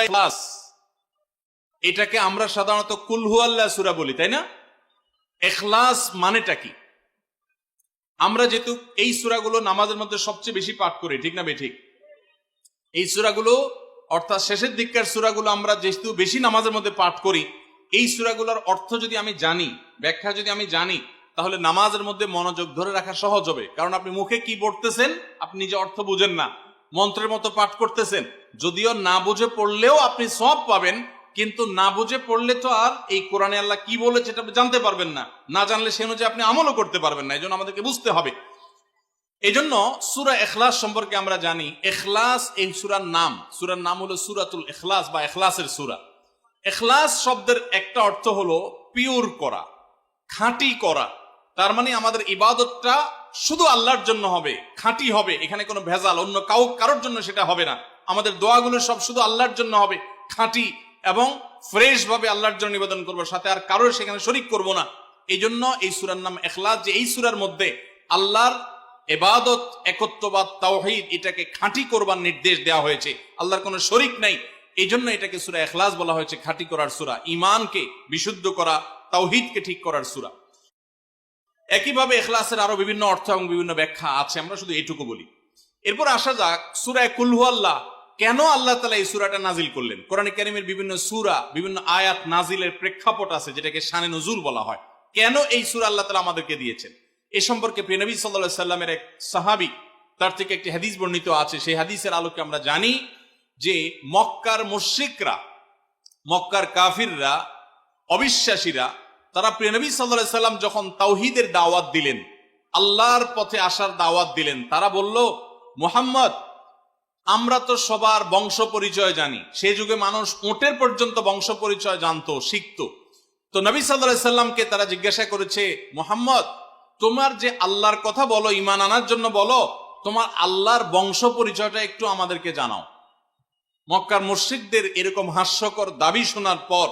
ইখলাস, এটাকে আমরা সাধারণত কুল হুয়াল্লাহ সূরা বলি, তাই না? ইখলাস মানেটা কি? আমরা যেহেতু এই সূরাগুলো নামাজের মধ্যে সবচেয়ে বেশি পাঠ করি, ঠিক না বেঠিক? এই সূরাগুলো অর্থাৎ শেষের দিককার সূরাগুলো আমরা যেহেতু বেশি নামাজের মধ্যে পাঠ করি, এই সূরাগুলোর অর্থ যদি আমি জানি, ব্যাখ্যা যদি আমি জানি, তাহলে নামাজের মধ্যে মনোযোগ ধরে রাখা সহজ হবে। কারণ আপনি মুখে কি পড়তেছেন আপনি নিজে অর্থ বুঝেন না, মন্ত্রের মতো পাঠ করতেছেন। যদিও না বুঝে পড়লেও আপনি সওয়াব পাবেন, কিন্তু না বুঝে পড়লে তো আর এই কোরআনে আল্লাহ কি বলেছে এটা আপনি জানতে পারবেন না, না জানলে সে অনুযায়ী আপনি আমলও করতে পারবেন না। এই জন্য আমাদেরকে বুঝতে হবে। এই জন্য সূরা ইখলাস সম্পর্কে আমরা জানি, ইখলাস এই সূরার নাম হলো সূরাতুল ইখলাস বা ইখলাসের সূরা। ইখলাস শব্দের একটা অর্থ হলো পিওর করা, খাঁটি করা। তার মানে আমাদের ইবাদতটা শুধু আল্লাহর জন্য হবে, খাঁটি হবে, এখানে কোনো ভেজাল অন্য কারোর জন্য সেটা হবে না। আমাদের দোয়াগুলো সব শুধু আল্লাহর জন্য হবে, খাঁটি এবং ফ্রেশ ভাবে আল্লাহর জন্য নিবেদন করবো, সাথে আর কারোর সেখানে শরীক করব না। এই জন্য এই সূরার নাম ইখলাস, যে এই সূরার মধ্যে আল্লাহর ইবাদত, একত্ববাদ, তাওহীদ এটাকে খাঁটি করবার নির্দেশ দেওয়া হয়েছে। আল্লাহর কোনো শরীক নাই, এই জন্য এটাকে সূরা ইখলাস বলা হয়েছে, খাঁটি করার সূরা, ঈমানকে বিশুদ্ধ করা, তাওহীদকে ঠিক করার সূরা। একইভাবে ইখলাসের আরো বিভিন্ন অর্থ এবং বিভিন্ন ব্যাখ্যা আছে, আমরা শুধু এটুকু বলি। এরপর আসা যাক সূরা কুল হুয়াল্লাহ। কেন আল্লাহ তাআলা এই সূরাটা নাজিল করলেন? কোরআনে কারীমের বিভিন্ন সূরা, বিভিন্ন আয়াত নাজিলের প্রেক্ষাপট আছে, যেটাকে শানে নুজুল বলা হয়। কেন এই সূরা আল্লাহ তাআলা আমাদেরকে দিয়েছেন, এ সম্পর্কে প্রিয় নবী সাল্লাল্লাহু আলাইহি সাল্লামের এক সাহাবী, তার থেকে একটি হাদিস বর্ণিত আছে। সেই হাদিসের আলোকে আমরা জানি যে মক্কার মুশরিকরা, মক্কার কাফিররা, অবিশ্বাসীরা, তারা প্রিয় নবী সাল্লাল্লাহু আলাইহি সাল্লাম যখন তাওহীদের দাওয়াত দিলেন, আল্লাহর পথে আসার দাওয়াত দিলেন, তারা বলল, মুহাম্মদ, আমরা তো সবার বংশ পরিচয় জানি। সেই যুগে মানুষ উটের পর্যন্ত বংশ পরিচয় জানতো, শিখতো। তো নবী সাল্লাল্লাহু আলাইহি সাল্লামকে তারা জিজ্ঞাসা করেছে, মুহাম্মদ, তোমার যে আল্লাহর কথা বলো, ঈমান আনার জন্য বলো, তোমার আল্লাহর বংশ পরিচয়টা একটু আমাদেরকে জানাও। মক্কার মুশরিকদের এরকম হাস্যকর দাবি শোনার পর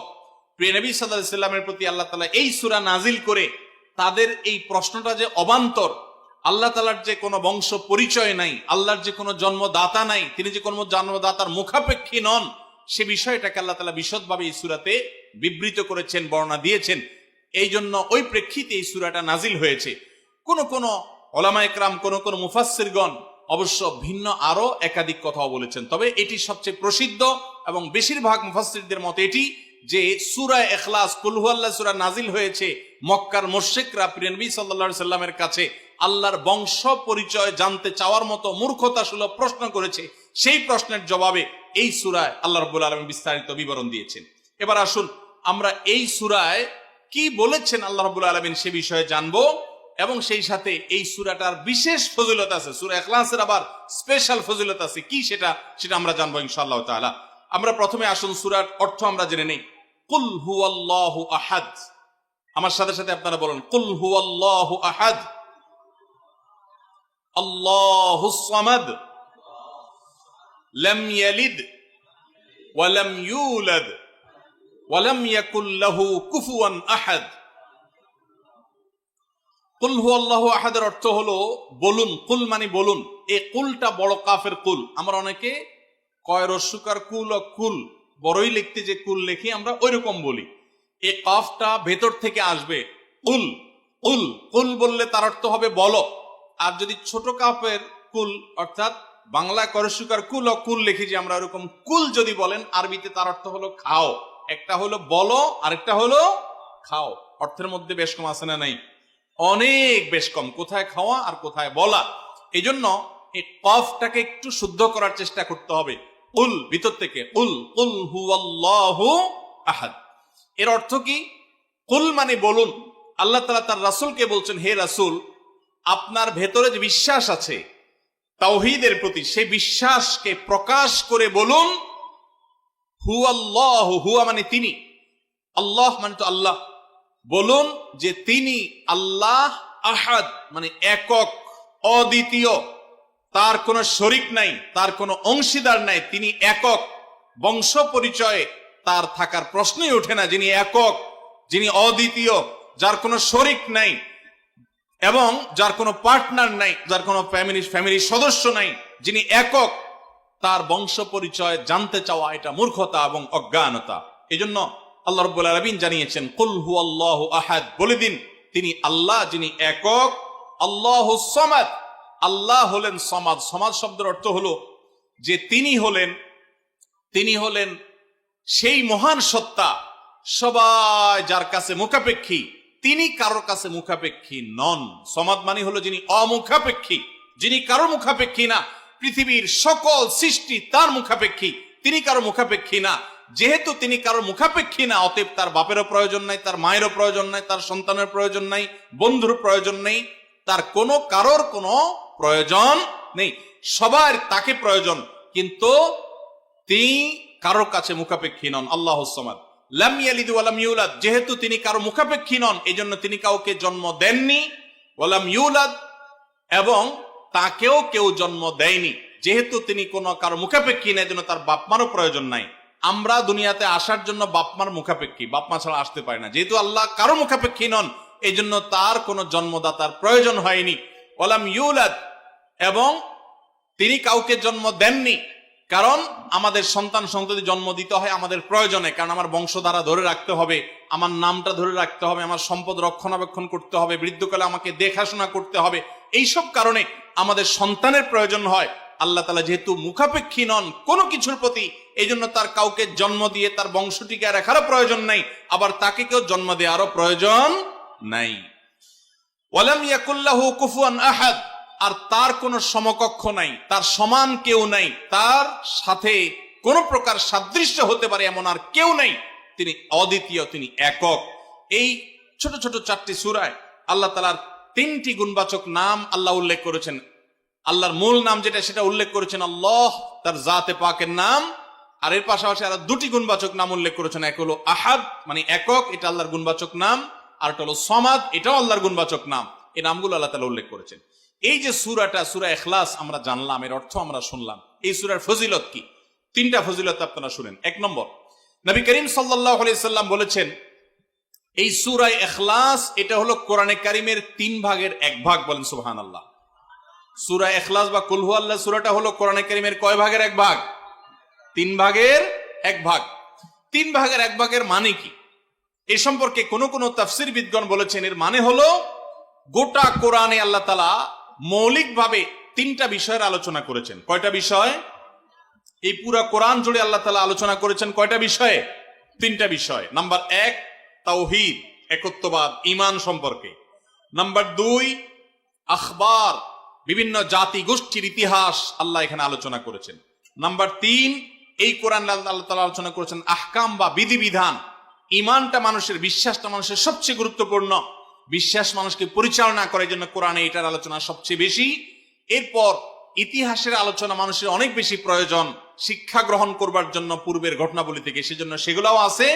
প্রিয় নবী সাল্লাল্লাহু আলাইহি সাল্লামের প্রতি আল্লাহ তাআলা এই সূরা নাজিল করে তাদের এই প্রশ্নটা যে অবান্তর, আল্লাহ তাআলার যে কোনো বংশ পরিচয় নাই, আল্লাহর যে কোনো জন্মদাতা নাই, তিনি যে কোনো জন্মদাতার মুখাপেক্ষী নন, সে বিষয়টাকে আল্লাহ তাআলা বিশদভাবে এই সূরাতে বিবৃত করেছেন, বর্ণনা দিয়েছেন। এই জন্য ওই প্রেক্ষিতে এই সূরাটা নাজিল হয়েছে। কোন কোন উলামায়ে কেরাম, কোন কোন মুফাসসিরগণ অবশ্য ভিন্ন আরো একাধিক কথাও বলেছেন, তবে এটি সবচেয়ে প্রসিদ্ধ এবং বেশিরভাগ মুফাসসিরদের মত এটি যে সূরা ইখলাস, কুল হুয়াল্লাহ সূরা নাজিল হয়েছে মক্কার মুশরিকরা প্রিয় নবী সাল্লাল্লাহু আলাইহি সাল্লামের কাছে আল্লাহর বংশ পরিচয় জানতে চাওয়ার মতো মূর্খতাসুলভ প্রশ্ন করেছে। সেই প্রশ্নের জবাবে এই সূরায় আল্লাহ রাব্বুল আলামিন বিস্তারিত বিবরণ দিয়েছেন। এবার আসুন আমরা এই সূরায় কি বলেছেন আল্লাহ রাব্বুল আলামিন সে বিষয়ে জানবো, এবং সেই সাথে এই সূরাটার বিশেষ ফজিলত আছে, সূরা ইখলাসের আবার স্পেশাল ফজিলত আছে কি, সেটা আমরা জানবো ইনশাআল্লাহ তাআলা। আমরা প্রথমে আসুন সূরার অর্থ আমরা জেনে নেই। কুল হুয়াল্লাহু আহাদ। আমার সাথে সাথে আপনারা বলেন, কুল হুয়াল্লাহু আহাদ, আল্লাহুস সামাদ, লাম ইয়ালিদ ওয়া লাম ইউলাদ ওয়া লাম ইয়াকুল লাহু কুফুয়ান আহাদ। কুল হুয়াল্লাহু আহাদের অর্থ হলো বলুন। কুল মানে বলুন। এই কুলটা বড় কাফের কুল। আমরা অনেকে কয় রস্যকার কুল ও কুল, বড়ই লিখতে যে কুল লিখি আমরা ওইরকম বলি। এই কাফটা ভেতর থেকে আসবে, কুল কুল কুল বললে তার অর্থ হবে বলো। আর যদি ছোট কাফের কুল, অর্থাৎ বাংলা করস্যকার কুল ও কুল লিখি যে আমরা ওরকম কুল যদি বলেন, আরবিতে তার অর্থ হলো খাও। একটা হলো বলো, আরেকটা হলো খাও। অর্থের মধ্যে বেশ কম আছে না নাই? অনেক বেশ কম, কোথায় খাওয়া আর কোথায় বলা। এই জন্য এই কফটাকে একটু শুদ্ধ করার চেষ্টা করতে হবে। কুল ভিতর থেকে, কুল কুল হুয়াল্লাহু আহাদ। এর অর্থ কি? কুল মানে বলুন। আল্লাহ তাআলা তার রাসূলকে বলছেন, হে রাসূল, আপনার ভেতরে যে বিশ্বাস আছে তাওহীদের প্রতি, সেই বিশ্বাসকে প্রকাশ করে বলুন, হুয়াল্লাহু, হুয়া মানে তিনি, আল্লাহ মানে তো আল্লাহ, বলুন যে তিনি আল্লাহ, আহাদ মানে একক, অদ্বিতীয়, তার কোনো শরিক নাই, তার কোনো অংশীদার নাই, তিনি একক। বংশ পরিচয়ে তার থাকার প্রশ্নই ওঠে না। যিনি একক, যিনি অদ্বিতীয়, যার কোনো শরিক নাই এবং যার কোনো পার্টনার নাই, যার কোনো ফ্যামিলির সদস্য নাই, যিনি একক, তার বংশ পরিচয় জানতে চাওয়া এটা মূর্খতা এবং অজ্ঞানতা। এজন্য আল্লাহ রাব্বুল আলামিন জানিয়েছেন, কুল হুয়াল্লাহু আহাদ, বলে দিন তিনি আল্লাহ যিনি একক, আল্লাহুস সামাদ, আল্লাহ হলেন সমাদ। সমাদ শব্দের অর্থ হলো যে তিনি হলেন সেই মহান সত্তা, সবাই যার কাছে মুখাপেক্ষী, তিনি কারোর কাছে মুখাপেক্ষী নন। সমাদ মানে হলো যিনি অমুখাপেক্ষী, যিনি কারোর মুখাপেক্ষী না। পৃথিবীর সকল সৃষ্টি তার মুখাপেক্ষী, তিনি কারো মুখাপেক্ষী না। যেহেতু তিনি কারোর মুখাপেক্ষী না, অতএব তার বাপেরও প্রয়োজন নাই, তার মায়েরও প্রয়োজন নাই, তার সন্তানের প্রয়োজন নাই, বন্ধুর প্রয়োজন নেই, তার কারোর কোনো প্রয়োজন নেই। সবার তাকে প্রয়োজন, কিন্তু তিনি কারোর কাছে মুখাপেক্ষী নন। আল্লাহুস সামাদ, লাম ইয়ালিদ ওয়া লাম ইউলাদ, যেহেতু তিনি কারো মুখাপেক্ষী নন, এজন্য তিনি কাউকে জন্ম দেননি। ওয়া লাম ইউলাদ, এবং তাকেও কেউ জন্ম দেয়নি। যেহেতু তিনি কোনো কারো মুখাপেক্ষী না, এজন্য তার বাপমারও প্রয়োজন নাই। আমরা দুনিয়াতে আসার জন্য বাপমার মুখাপেক্ষী, বাপমা ছাড়া আসতে পারে না। যেহেতু আল্লাহ কারো মুখাপেক্ষী নন, এই জন্য তার কোনো জন্মদাতার প্রয়োজন হয়নি। ওয়া লাম ইউলাদ, এবং তিনি কাউকে জন্ম দেননি। কারণ আমাদের সন্তান সন্ততি জন্ম দিতে হয় আমাদের প্রয়োজনে, কারণ আমার বংশধারা ধরে রাখতে হবে, আমার নামটা ধরে রাখতে হবে, আমার সম্পদ রক্ষণাবেক্ষণ করতে হবে, বৃদ্ধকালে আমাকে দেখাশোনা করতে হবে। এইসব কারণে আমাদের সন্তানের প্রয়োজন হয়। আল্লাহ তাআলা যেহেতু মুখাপেক্ষী নন কোনো কিছুর প্রতি, এই জন্য তার কাউকে জন্ম দিয়ে তার বংশটিকে রাখারও প্রয়োজন নাই, আবার তাকে কেউ জন্ম দেওয়ারও প্রয়োজন নাই। ওয়ালাম ইয়াকুল্লাহু কুফুয়ান আহাদ, আর তার কোনো সমকক্ষ নাই, তার সমান কেউ নাই, তার সাথে কোন প্রকার সাদৃশ্য হতে পারে এমন আর কেউ নাই। তিনি অদ্বিতীয়, তিনি একক। এই ছোট ছোট 4টি সূরায় আল্লাহ তাআলার 3টি গুণবাচক নাম আল্লাহ উল্লেখ করেছেন। আল্লাহর মূল নাম যেটা, সেটা উল্লেখ করেছেন আল্লাহ, তার জাতে পাকের নাম। আর এর পাশাপাশি আরো 2টি গুণবাচক নাম উল্লেখ করেছেন। এক হলো আহাদ, মানে একক, এটা আল্লাহর গুণবাচক নাম। আর একটা হলো সমাদ, এটাও আল্লাহর গুণবাচক নাম। এই নামগুলো আল্লাহ তাআলা উল্লেখ করেছেন। এই যে সূরাটা, সূরা ইখলাস আমরা জানলাম, এর অর্থ আমরা শুনলাম। এই সূরার ফজিলত কি? 3টা ফজিলত আপনারা শুনেন। 1 নম্বর, নবী করিম সাল্লাল্লাহু আলাইহি সাল্লাম বলেছেন, এই সূরা ইখলাস এটা হলো কোরআনে কারীমের 3 ভাগের 1 ভাগ। বলেন সুবহানাল্লাহ। সূরা ইখলাস বা কুল হুয়াল্লাহ সূরাটা হলো কোরআনে কারীমের কয় ভাগের 1 ভাগ? 3 ভাগের 1 ভাগ। 3 ভাগের 1 ভাগের মানে কি? এই সম্পর্কে কোন তাফসীরবিদগণ বলেছেন, এর মানে হলো গোটা কোরআনে আল্লাহ তাআলা মৌলিকভাবে 3টা বিষয়ের আলোচনা করেছেন। কয়টা বিষয়? এই পুরা কোরআন জুড়ে আল্লাহ তাআলা আলোচনা করেছেন কয়টা বিষয়ে? 3টা বিষয়। নাম্বার 1 তাওহীদ, একত্ববাদ, ঈমান সম্পর্কে। নাম্বার 2 আখবার, বিভিন্ন জাতি গোষ্ঠীর ইতিহাস আল্লাহ এখানে আলোচনা করেছেন। নাম্বার 3 এই কোরআন আল্লাহ তাআলা আলোচনা করেছেন আহকাম বা বিধিবিধান। ঈমানটা মানুষের, বিশ্বাসটা মানুষের সবচেয়ে গুরুত্বপূর্ণ। বিশ্বাস মানুষকে পরিচালনা করে, জন্য কোরআনে এটার আলোচনা সবচেয়ে বেশি। এরপর ইতিহাসের আলোচনা মানুষের অনেক বেশি প্রয়োজন শিক্ষা গ্রহণ করবার জন্য পূর্বের ঘটনাবলী থেকে, সেজন্য সেগুলোও আছে।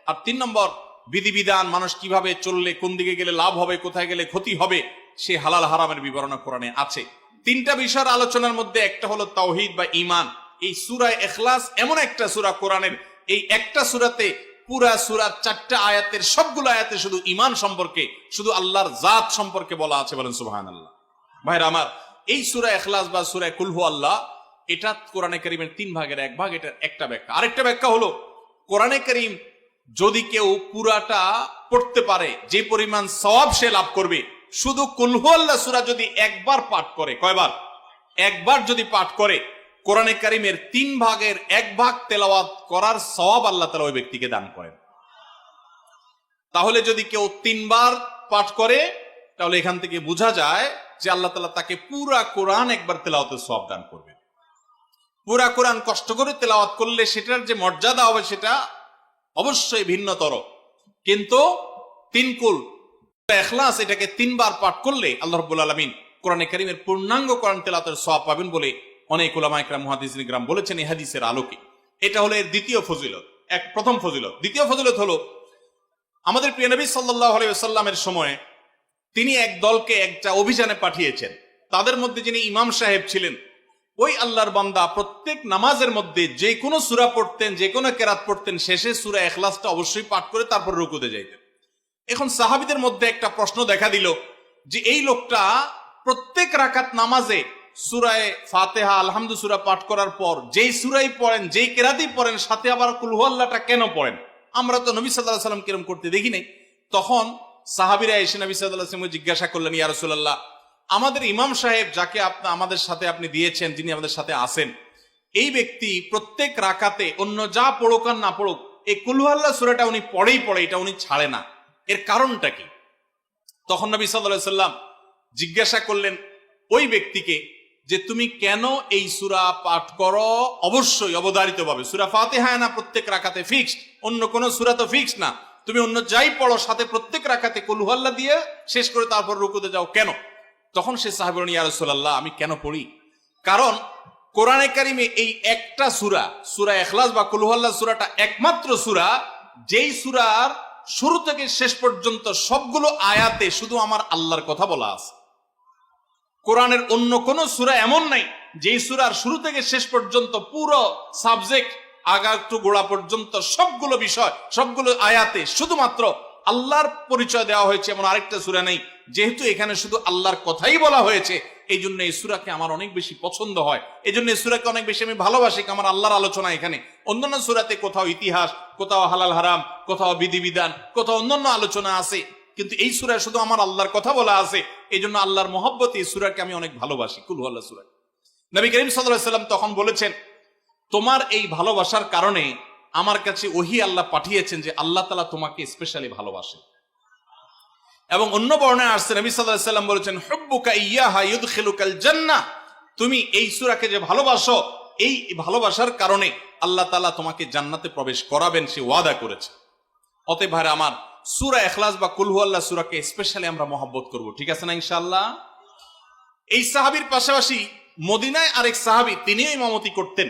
আর 3 নম্বর বিধিবিধান, মানুষ কিভাবে চললে কোন দিকে গেলে লাভ হবে, কোথায় গেলে ক্ষতি হবে, সে হালাল হারামের বিবরণ কোরআনে আছে। 3টা বিষয়ের আলোচনার মধ্যে একটা হলো তাওহীদ বা ঈমান। এই সূরা ইখলাস এমন একটা সূরা কোরআনের, এই একটা সূরাতে পুরা সূরার 4টা আয়াতের সবগুলো আয়াতে শুধু ঈমান সম্পর্কে, শুধু আল্লাহর জাত সম্পর্কে বলা আছে। বলেন সুবহানাল্লাহ। ভাইরা আমার, এই সূরা ইখলাস বা সূরা কুল হুয়াল্লাহ এটা কোরআনে কারীমের 3 ভাগের 1 ভাগ। এটা একটা ব্যাখ্যা। আরেকটা ব্যাখ্যা হলো, কোরআনে কারীম যদি কেউ পুরাটা পড়তে পারে, যে পরিমাণ সওয়াব সে লাভ করবে। শুধু কুল হুয়াল্লাহ সূরা যদি একবার পাঠ করে, কয়বার? একবার যদি পাঠ করে, কোরআনে কারীমের 3 ভাগের 1 ভাগ তেলাওয়াত করার সওয়াব আল্লাহ তাআলা ওই ব্যক্তিকে দান করেন। তাহলে যদি কেউ 3 বার পাঠ করে, তাহলে এখান থেকে বোঝা যায় যে আল্লাহ তাআলা তাকে পুরা কোরআন একবার তেলাওয়াতের সওয়াব দান করবেন। পুরা কোরআন কষ্ট করে তেলাওয়াত করলে সেটার যে মর্যাদা হবে সেটা অবশ্যই ভিন্নতর। কিন্তু 3 কুল ইখলাস এটাকে 3 বার পাঠ করলে আল্লাহ রাব্বুল আলামিন কোরআনে কারীমের পূর্ণাঙ্গ কোরআন তেলাওয়াতের সওয়াব পাবেন বলে অনেক উলামা ইকরাম, মুহাদ্দিসিন ইকরাম বলেছেন এই হাদিসের আলোকে। এটা হলো এর দ্বিতীয় ফজিলত। প্রথম ফজিলত। দ্বিতীয় ফজিলত হলো, আমাদের প্রিয় নবী সাল্লাল্লাহু আলাইহি ওয়াসাল্লামের সময় তিনি এক দলকে একটা অভিযানে পাঠিয়েছেন। তাদের মধ্যে যিনি ইমাম সাহেব ছিলেন, ওই আল্লাহর বান্দা প্রত্যেক নামাজের মধ্যে যে কোনো সূরা পড়তেন, যে কোনো কেরাত পড়তেন, শেষে সূরা ইখলাসটা অবশ্যই পাঠ করে তারপর রুকুতে যাইতেন। এখন সাহাবীদের মধ্যে একটা প্রশ্ন দেখা দিল যে এই লোকটা প্রত্যেক রাকাত নামাজে সূরায়ে ফাতিহা আলহামদু সূরা পাঠ করার পর যেই সূরাই পড়েন, যেই কেরাতি পড়েন, সাথে আবার কুল হুয়াল্লাহটা কেন পড়েন? আমরা তো নবী সাল্লাল্লাহু আলাইহি ওয়াসাল্লাম কিরম করতে দেখি নাই। তখন সাহাবীরা এসে নবী সাল্লাল্লাহু আলাইহি ওয়াসাল্লামকে জিজ্ঞাসা করলেন, ইয়া রাসূলুল্লাহ, আমাদের ইমাম সাহেব যাকে আমাদের সাথে আপনি দিয়েছেন, যিনি আমাদের সাথে আছেন, এই ব্যক্তি প্রত্যেক রাকাতে অন্য যা পড়ুক আর না পড়ুক এই কুল হুয়াল্লাহ সূরাটা উনি পড়েই পড়ে, এটা উনি ছাড়ে না, এর কারণটা কি? তখন নবী সাল্লাল্লাহু আলাইহি ওয়াসাল্লাম জিজ্ঞাসা করলেন ওই ব্যক্তিকে যে তুমি কেন এই সূরা পাঠ করো? অবশ্যই অবধারিতভাবে সূরা ফাতিহা না প্রত্যেক রাকাতে ফিক্সড, অন্য কোন সূরা তো ফিক্সড না, তুমি অন্য যাই পড়ো সাথে প্রত্যেক রাকাতে কুল হুয়াল্লাহ দিয়ে শেষ করে তারপর রুকুতে যাও কেন? তখন সে সাহাবী বলেন, ইয়া রাসূলুল্লাহ, আমি কেন পড়ি? কারণ কোরআনে কারিমে এই একটা সূরা, সূরা ইখলাস বা কুল হুয়াল্লাহ সূরাটা একমাত্র সূরা যেই সূরার শুরু থেকে শেষ পর্যন্ত সবগুলো আয়াতে শুধু আমার আল্লাহর কথা বলা আছে। কোরআনের অন্য কোন সূরা এমন নাই যেই সূরার শুরু থেকে শেষ পর্যন্ত পুরো সাবজেক্ট আগা টু গোড়া পর্যন্ত সবগুলো বিষয়, সবগুলো আয়াতে শুধুমাত্র আল্লাহর পরিচয় দেওয়া হয়েছে, এমন আরেকটা সূরা নেই। যেহেতু এখানে শুধু আল্লাহর কথাই বলা হয়েছে, এই জন্য এই সূরাকে আমার অনেক বেশি পছন্দ হয়, এই জন্য এই সূরাকে অনেক বেশি আমি ভালোবাসি। আমার আল্লাহর আলোচনা এখানে। অন্যান্য সূরাতে কোথাও ইতিহাস, কোথাও হালাল হারাম, কোথাও বিধিবিধান, কোথাও অন্যান্য আলোচনা আছে, কিন্তু এই সূরায় শুধু আমার আল্লাহর কথা বলা আছে। এই জন্য আল্লাহর মহব্বতে এই সূরাকে আমি অনেক ভালোবাসি, কুল হুয়াল্লাহ সূরা। নবী করিম সাল্লাল্লাহু আলাইহি ওয়াসাল্লাম তখন বলেছেন, তোমার এই ভালোবাসার কারণে আমার কাছে ওহী আল্লাহ পাঠিয়েছেন যে আল্লাহ তাআলা তোমাকে স্পেশালি ভালোবাসেন। এবং অন্য বর্ণনায় আসছে নবী সাল্লাল্লাহু আলাইহি ওয়াসাল্লাম বলেছেন, হুব্বুকা ইয়্যাহা ইউদখিলুকাল জান্নাহ, তুমি এই সূরাকে যে ভালোবাসো, এই ভালোবাসার কারণে আল্লাহ তাআলা তোমাকে জান্নাতে প্রবেশ করাবেন, সে ওয়াদা করেছে। অতএব ভাইরা আমার, সূরা ইখলাস বা কুল হুয়াল্লাহ সূরাকে স্পেশালি আমরা মহব্বত করব, ঠিক আছে না ইনশাআল্লাহ? এই সাহাবীর পাশাপাশি মদিনায় আরেক সাহাবী, তিনিও ইমামতি করতেন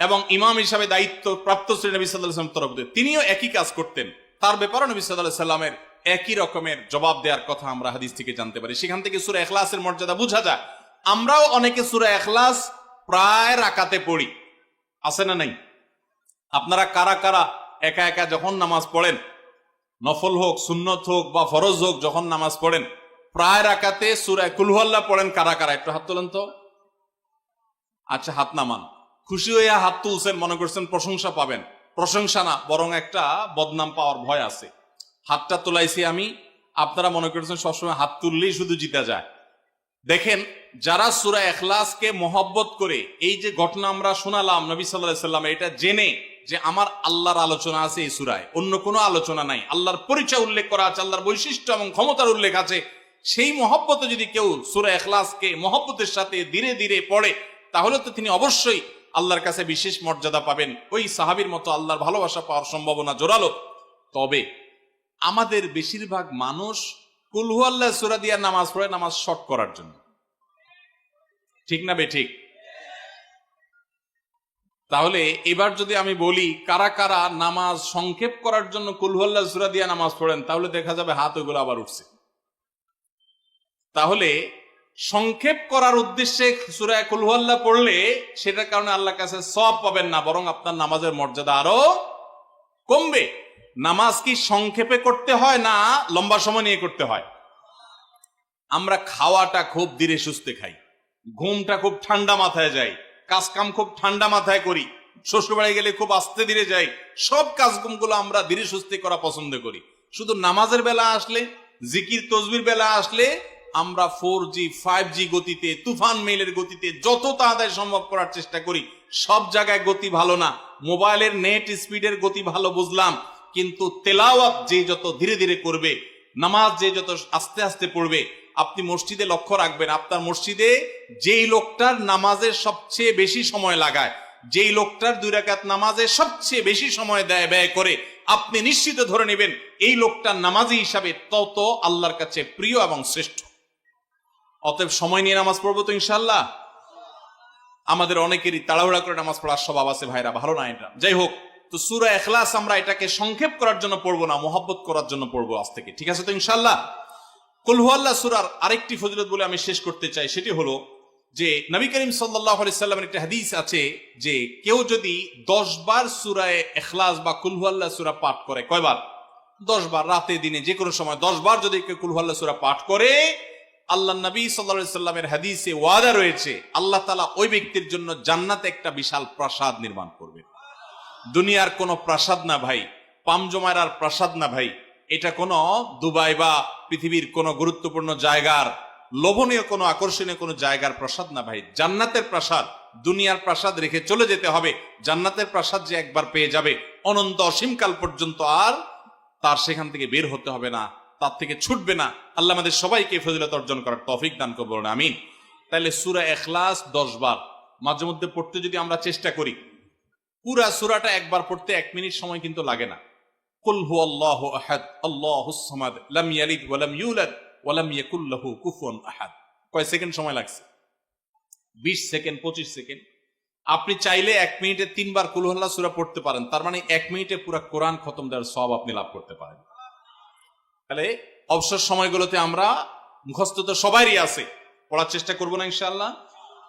এবং ইমাম হিসাবে দায়িত্ব প্রাপ্ত ছিলেন নবী সাল্লাল্লাহু আলাইহি ওয়াসাল্লাম তরফ থেকে, তিনিও একই কাজ করতেন। তার ব্যাপারে নবী সাল্লাল্লাহু আলাইহি ওয়াসাল্লামের একই রকমের জবাব দেওয়ার কথা আমরা হাদিস থেকে জানতে পারি। সেখান থেকে সূরা ইখলাসের মর্যাদা বোঝা যায়। আমরাও অনেকে সূরা ইখলাস প্রায় রাকাতে পড়ি, আছে না নাই? আপনারা কারা কারা একা একা যখন নামাজ পড়েন, নফল হোক, সুন্নত হোক বা ফরজ হোক, যখন নামাজ পড়েন প্রায় রাকাতে সূরা কুল হুয়াল্লাহ পড়েন কারা কারা? একটু হাত তোলেন তো। আচ্ছা, হাত নামান। খুশি হইয়া হাত তুলছেন, মনে করছেন প্রশংসা পাবেন। প্রশংসা না, বরং একটা বদনাম পাওয়ার ভয় আছে। হাতটা তোলাইছি আমি, আপনারা মনে করছেন সবসময় হাত তুললেই শুধু জিতা যায়। দেখেন, যারা সূরা ইখলাসকে মহব্বত করে, এই যে ঘটনা আমরা শোনালাম নবী সাল্লাল্লাহু আলাইহি ওয়াসাল্লাম, এটা জেনে যে আমার আল্লাহর আলোচনা আছে এই সূরায়, অন্য কোনো আলোচনা নাই, আল্লাহর পরিচয় উল্লেখ করা আছে, আল্লাহর বৈশিষ্ট্য এবং ক্ষমতার উল্লেখ আছে, সেই মহব্বতে যদি কেউ সূরা ইখলাসকে মহব্বতের সাথে ধীরে ধীরে পড়ে, তাহলে তো তিনি অবশ্যই আল্লাহর কাছে বিশেষ মর্যাদা পাবেন। ওই সাহাবীর মতো আল্লাহর ভালোবাসা পাওয়ার সম্ভাবনা জোরালো। তবে আমাদের বেশিরভাগ মানুষ কুল হুয়াল্লাহ সূরা দিয়ে নামাজ পড়ে নামাজ শর্ট করার জন্য, ঠিক না বেঠিক? তাহলে এবার যদি আমি বলি কারা কারা নামাজ সংক্ষেপ করার জন্য কুল হুয়াল্লাহ সূরা দিয়ে নামাজ পড়েন, তাহলে দেখা যাবে হাত ওইগুলো আবার উঠছে। তাহলে সংক্ষেপ করার উদ্দেশ্যে সূরা কুল হুয়াল্লাহ পড়লে সেটার কারণে আল্লাহর কাছে সওয়াব পাবেন না, বরং আপনার নামাজের মর্যাদা আরো কমবে। নামাজ কি সংক্ষেপে করতে হয় না লম্বা সময় নিয়ে করতে হয়? আমরা খাওয়াটা খুব ধীরে সুস্থে খাই, ঘুমটা খুব ঠান্ডা মাথায় যায়, কাজ কাম খুব ঠান্ডা মাথায় করি, শ্বশুরবাড়ি গেলে খুব আস্তে ধীরে যাই, সব কাজগুলো আমরা ধীরে সুস্থে করা পছন্দ করি। শুধু নামাজের বেলা আসলে, জিকির তসবির বেলা আসলে আমরা 4G 5G গতিতে, তুফান মেইলের গতিতে যত তাড়াতাড়ি সম্ভব করার চেষ্টা করি। সব জায়গায় গতি ভালো না, মোবাইলের নেট স্পিডের গতি ভালো বুঝলাম, কিন্তু তেলাওয়াত যে যত ধীরে ধীরে করবে, নামাজ যে যত আস্তে আস্তে পড়বে, আপনি মসজিদে লক্ষ্য রাখবেন, আপনার মসজিদে যেই লোকটার নামাজের সবচেয়ে বেশি সময় লাগায়, যেই লোকটার 2 রাকাত নামাজে সবচেয়ে বেশি সময় ব্যয় করে, আপনি নিশ্চিত ধরে নেবেন এই লোকটার নামাজি হিসাবে তত আল্লাহর কাছে প্রিয় এবং শ্রেষ্ঠ। অতএব সময় নিয়ে নামাজ পড়বো তো ইনশাআল্লাহ। আমাদের অনেকেরই তাড়াহুড়া করে নামাজ পড়ার স্বভাব আছে ভাইরা, ভালো না এটা। যাই হোক, তো সূরা ইখলাস আমরা এটাকে সংক্ষেপ করার জন্য পড়বো না, মহব্বত করার জন্য পড়বো আজ থেকে, ঠিক আছে তো ইনশাআল্লাহ? কুল হুয়াল্লাহ সূরার আরেকটি ফজিলত বলে আমি শেষ করতে চাই, সেটি হলো যে নবী করিম সাল্লাল্লাহু আলাইহি সাল্লামের একটা হাদিস আছে যে কেউ যদি 10 বার সূরা ইখলাস বা কুল হুয়াল্লাহ সূরা পাঠ করে, কয়বার? 10 বার, রাতে দিনে যে কোনো সময় 10 বার যদি কেউ কুল হুয়াল্লাহ সূরা পাঠ করে, আল্লাহ নবী সাল্লাল্লাহু আলাইহি সাল্লামের হাদিসে ওয়াদা রয়েছে, আল্লাহ তাআলা ওই ব্যক্তির জন্য জান্নাতে একটা বিশাল প্রাসাদ নির্মাণ করবেন। দুনিয়ার কোনো প্রাসাদ না ভাই, পামজমারার প্রাসাদ না ভাই, এটা কোনো দুবাই বা পৃথিবীর কোনো গুরুত্বপূর্ণ জায়গার লোভনীয় কোনো আকর্ষণীয় কোনো জায়গার প্রাসাদ না ভাই, জান্নাতের প্রাসাদ। দুনিয়ার প্রাসাদ রেখে চলে যেতে হবে, জান্নাতের প্রাসাদ যে একবার পেয়ে যাবে অনন্ত অসীমকাল পর্যন্ত আর তার সেখান থেকে বের হতে হবে না, তার থেকে ছুটবে না। আল্লাহ আমাদের সবাইকে ফজিলত অর্জন করার তৌফিক দান করুন, আমিন। তাহলে সূরা ইখলাস 10 বার মাঝে মধ্যে পড়তে যদি আমরা চেষ্টা করি, পুরা সূরাটা একবার পড়তে 1 মিনিট সময় কিন্তু লাগে না। কুল হুয়াল্লাহু আহাদ আল্লাহুস সামাদ লাম ইয়ালিদ ওয়া লাম ইউলাদ ওয়া লাম ইয়াকুল লাহু কুফুয়ান আহাদ। কয় সেকেন্ড সময় লাগছে? 20 সেকেন্ড, 25 সেকেন্ড। আপনি চাইলে 1 মিনিটে 3 বার কুল হুয়াল্লাহ সূরা পড়তে পারেন, তার মানে 1 মিনিটে পুরো কোরআন খতম দেওয়ার সওয়াব আপনি লাভ করতে পারেন। তাহলে অবসর সময়গুলোতে আমরা মুখস্থ তো সবারই আছে, পড়ার চেষ্টা করব না ইনশাআল্লাহ।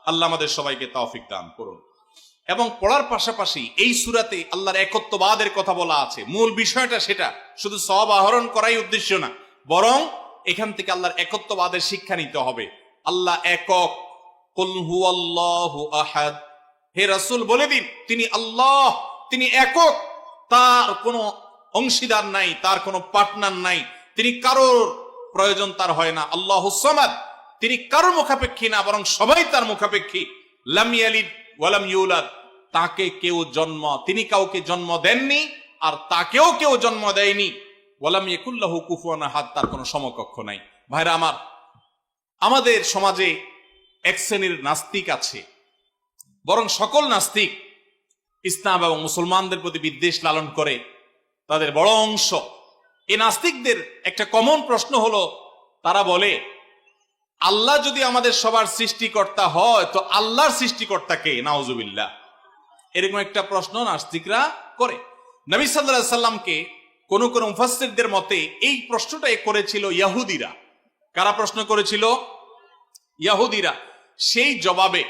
আল্লাহ আমাদের সবাইকে তৌফিক দান করুন। এবং পড়ার পাশাপাশি এই সূরাতে আল্লাহর একত্ববাদের কথা বলা আছে, মূল বিষয়টা সেটা, শুধু সওয়াব আহরণ করাই উদ্দেশ্য না, বরং এখান থেকে আল্লাহর একত্ববাদের শিক্ষা নিতে হবে। আল্লাহ একক, কুল হুয়াল্লাহু আহাদ, হে রাসূল বলে দিন তিনি আল্লাহ, তিনি একক, তার কোনো অংশীদার নাই, তার কোনো পার্টনার নাই, তিনি কারোর প্রয়োজন তার হয় না। আল্লাহুস সামাদ, তিনি কারোর মুখাপেক্ষী না, বরং সবাই তার মুখাপেক্ষী। লাম ইয়ালিদ ওয়া লাম ইউলাদ, তাকে কেউ তিনি কাউকে জন্ম দেননি আর তাকেও কেউ জন্ম দেয়নি। ওয়া লাম ইয়াকুল লাহু কুফুয়ান আহাদ, তার কোনো সমকক্ষ নাই। ভাইরা আমার, আমাদের সমাজে এক শ্রেণীর নাস্তিক আছে, বরং সকল নাস্তিক ইসলাম এবং মুসলমানদের প্রতি বিদ্বেষ লালন করে, তাদের বড় অংশ। এই নাস্তিকদের একটা কমন প্রশ্ন হলো, তারা বলে আল্লাহ যদি আমাদের সবার সৃষ্টিকর্তা হয় তো আল্লাহর সৃষ্টিকর্তা কে? নাউজুবিল্লাহ। এরকম একটা প্রশ্ন নাস্তিকরা করে। নবী সাল্লাল্লাহু আলাইহি সাল্লামকে কোন কোন মুফাসসিরদের মতে এই প্রশ্নটাই করেছিল ইহুদিরা। কারা প্রশ্ন করেছিল? ইহুদিরা। সেই জবাবে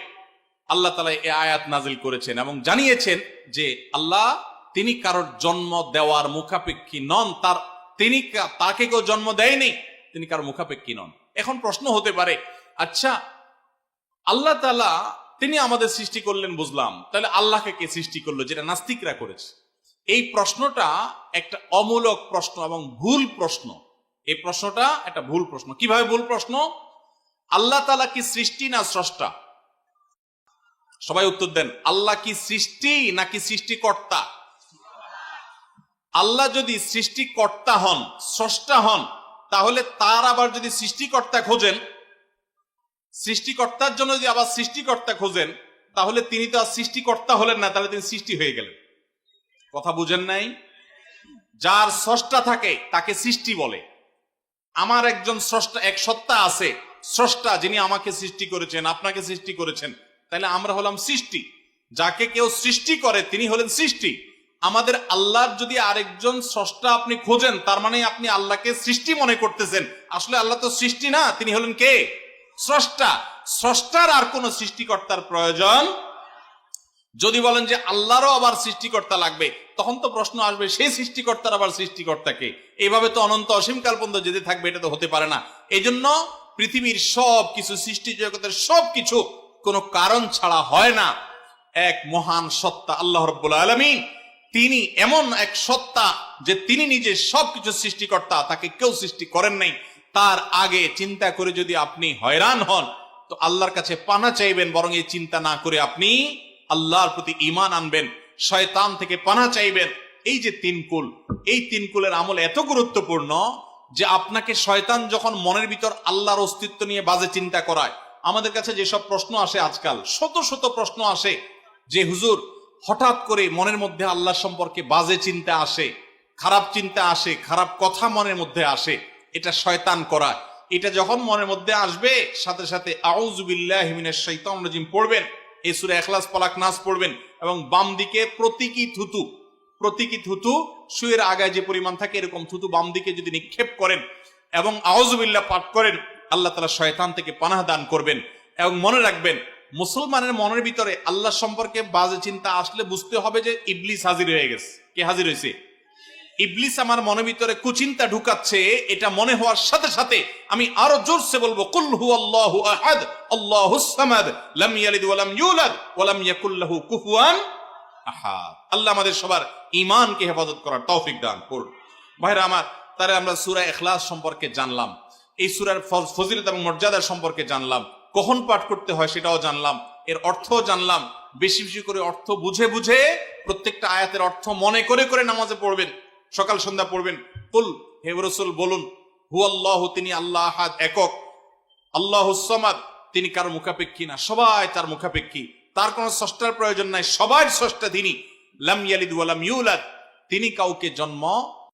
আল্লাহ তাআলা এই আয়াত নাজিল করেছেন এবং জানিয়েছেন যে আল্লাহ তিনি কারোর জন্ম দেওয়ার মুখাপেক্ষী নন, তাকে কেউ জন্ম দেয়নি, তিনি কারোর মুখাপেক্ষী নন। এখন প্রশ্ন হতে পারে, আচ্ছা আল্লাহ তাআলা তিনি আমাদের সৃষ্টি করলেন বুঝলাম, তাহলে আল্লাহকে কে সৃষ্টি করলো, যেটা নাস্তিকরা করেছে? এই প্রশ্নটা একটা অমূলক প্রশ্ন এবং ভুল প্রশ্ন। এই প্রশ্নটা একটা ভুল প্রশ্ন। কিভাবে ভুল প্রশ্ন? আল্লাহ তাআলা কি সৃষ্টি না স্রষ্টা? সবাই উত্তর দেন। আল্লাহ কি সৃষ্টি নাকি সৃষ্টিকর্তা? আল্লাহ যদি সৃষ্টিকর্তা হন, স্রষ্টা হন, তাহলে তার আবার যদি সৃষ্টিকর্তা খোঁজেন, সৃষ্টিকর্তার জন্য যদি আবার সৃষ্টিকর্তা খোঁজেন, তাহলে তিনি তো আর সৃষ্টিকর্তা হলেন না, তাহলে তিনি সৃষ্টি হয়ে গেলেন। কথা বুঝেন নাই? যার স্রষ্টা থাকে তাকে সৃষ্টি বলে। আমার একজন স্রষ্টা, এক সত্তা আছে, স্রষ্টা, যিনি আমাকে সৃষ্টি করেছেন, আপনাকে সৃষ্টি করেছেন, তাহলে আমরা হলাম সৃষ্টি। যাকে কেউ সৃষ্টি করে তিনি হলেন সৃষ্টি। আমাদের আল্লাহর যদি আরেকজন স্রষ্টা আপনি খোঁজেন, তার মানে আপনি আল্লাহকে সৃষ্টি মনে করতেছেন। আসলে আল্লাহ তো সৃষ্টি না, তিনি হলেন কে? স্রষ্টা। স্রষ্টার আর কোন সৃষ্টিকর্তার প্রয়োজন। যদি বলেন যে আল্লাহরও আবার সৃষ্টিকর্তা লাগবে, তখন তো প্রশ্ন আসবে সেই সৃষ্টিকর্তার আবার সৃষ্টিকর্তাকে। এইভাবে তো অনন্ত অসীমকাল পর্যন্ত যেতে থাকবে, এটা তো হতে পারে না। এই জন্য পৃথিবীর সব কিছু, সৃষ্টি জগতের সব কিছু কোনো কারণ ছাড়া হয় না। এক মহান সত্তা আল্লাহ রাব্বুল আলামিন, তিনি এমন এক সত্তা যে তিনি নিজে সবকিছু সৃষ্টিকর্তা, তাকে কেউ সৃষ্টি করেন নাই। তার আগে চিন্তা করে যদি আপনি হয়রান হন, তো আল্লাহর কাছে পানা চাইবেন, বরং এই চিন্তা না করে আপনি আল্লাহর প্রতি ঈমান আনবেন, শয়তান থেকে পানা চাইবেন। এই যে 3 কুল, এই 3 কুলের আমল এত গুরুত্বপূর্ণ যে আপনাকে শয়তান যখন মনের ভিতর আল্লাহর অস্তিত্ব নিয়ে বাজে চিন্তা করায়, আমাদের কাছে যেসব প্রশ্ন আসে আজকাল, শত শত প্রশ্ন আসে যে হুজুর হঠাৎ করে মনের মধ্যে আল্লাহ সম্পর্কে বাজে চিন্তা আসে, খারাপ চিন্তা আসে, খারাপ কথা মনের মধ্যে আসে, এটা শয়তান করায়। এটা যখন মনের মধ্যে আসবে, সাথে সাথে আউযু বিল্লাহি মিনাশ শাইতানির রাজিম পড়বেন, এই সূরা ইখলাস, ফালাক, নাস পড়বেন এবং বাম দিকে প্রতীকী থুতু শুয়ের আগায় যে পরিমাণ থাকে এরকম থুতু বাম দিকে যদি নিক্ষেপ করেন এবং আউযু বিল্লাহ পাঠ করেন, আল্লাহ তাআলা শয়তান থেকে পানাহ দান করবেন। এবং মনে রাখবেন, মুসলমানের মনের ভিতরে আল্লাহ সম্পর্কে বাজে চিন্তা আসলে বুঝতে হবে যে ইবলিস হাজির হয়ে গেছে। কে হাজির হয়েছে? ইবলিস আমার মনের ভিতরে কুচিন্তা ঢুকাচ্ছে, এটা মনে হওয়ার সাথে সাথে আমি আরো জোরসে বলবো কুল হুয়াল্লাহু আহাদ আল্লাহুস সামাদ লাম ইয়ালিদ ওয়া লাম ইউলাদ ওয়া লাম ইয়াকুল লাহু কুফুয়ান আহাদ। আল্লাহ আমাদের সবার ঈমানকে হেফাজত করার তৌফিক দান করুন। ভাইরা আমার, তারে আমরা সূরা ইখলাস সম্পর্কে জানলাম, এই সূরার ফজিলত এবং মর্যাদা সম্পর্কে জানলাম, কখন পাঠ করতে হয় সেটাও জানলাম, এর অর্থও জানলাম। বেশি বেশি করে অর্থ বুঝে বুঝে প্রত্যেকটা আয়াতের অর্থ মনে করে করে নামাজে পড়বেন, সকাল সন্ধ্যা পড়বেন। কুল, হে রাসূল বলুন, হুয়াল্লাহু, তিনি আল্লাহ আহাদ, একক, আল্লাহুস সামাদ, তিনি কারো মুখাপেক্ষী না, সবাই তার মুখাপেক্ষী, তার কোনো স্রষ্টার প্রয়োজন নাই, সবার স্রষ্টা তিনি। লাম ইয়ালিদ ওয়া লাম ইউলাদ, তিনি কাউকে জন্ম